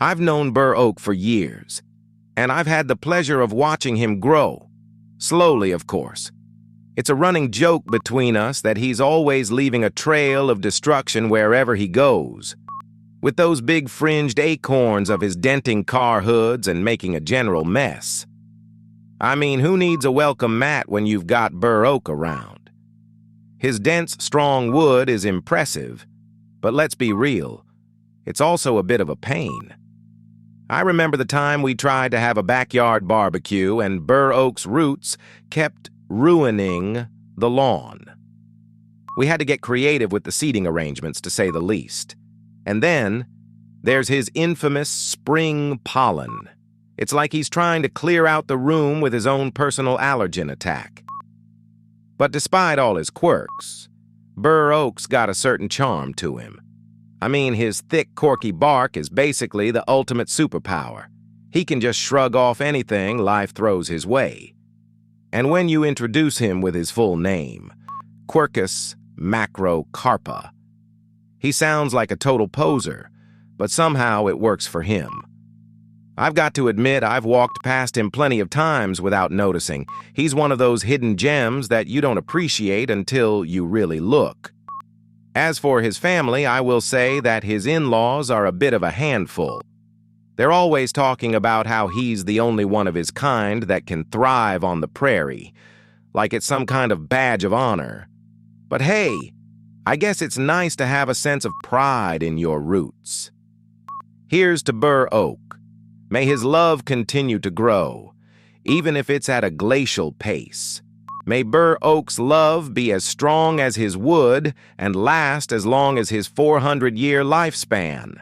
I've known Bur Oak for years, and I've had the pleasure of watching him grow. Slowly, of course. It's a running joke between us that he's always leaving a trail of destruction wherever he goes, with those big fringed acorns of his denting car hoods and making a general mess. I mean, who needs a welcome mat when you've got Bur Oak around? His dense, strong wood is impressive, but let's be real, it's also a bit of a pain. I remember the time we tried to have a backyard barbecue and Bur Oak's roots kept ruining the lawn. We had to get creative with the seating arrangements, to say the least. And then there's his infamous spring pollen. It's like he's trying to clear out the room with his own personal allergen attack. But despite all his quirks, Bur Oak's got a certain charm to him. I mean, his thick, corky bark is basically the ultimate superpower. He can just shrug off anything life throws his way. And when you introduce him with his full name, Quercus macrocarpa, he sounds like a total poser, but somehow it works for him. I've got to admit I've walked past him plenty of times without noticing. He's one of those hidden gems that you don't appreciate until you really look. As for his family, I will say that his in-laws are a bit of a handful. They're always talking about how he's the only one of his kind that can thrive on the prairie, like it's some kind of badge of honor. But hey, I guess it's nice to have a sense of pride in your roots. Here's to Bur Oak. May his love continue to grow, even if it's at a glacial pace. May Bur Oak's love be as strong as his wood and last as long as his 400-year lifespan.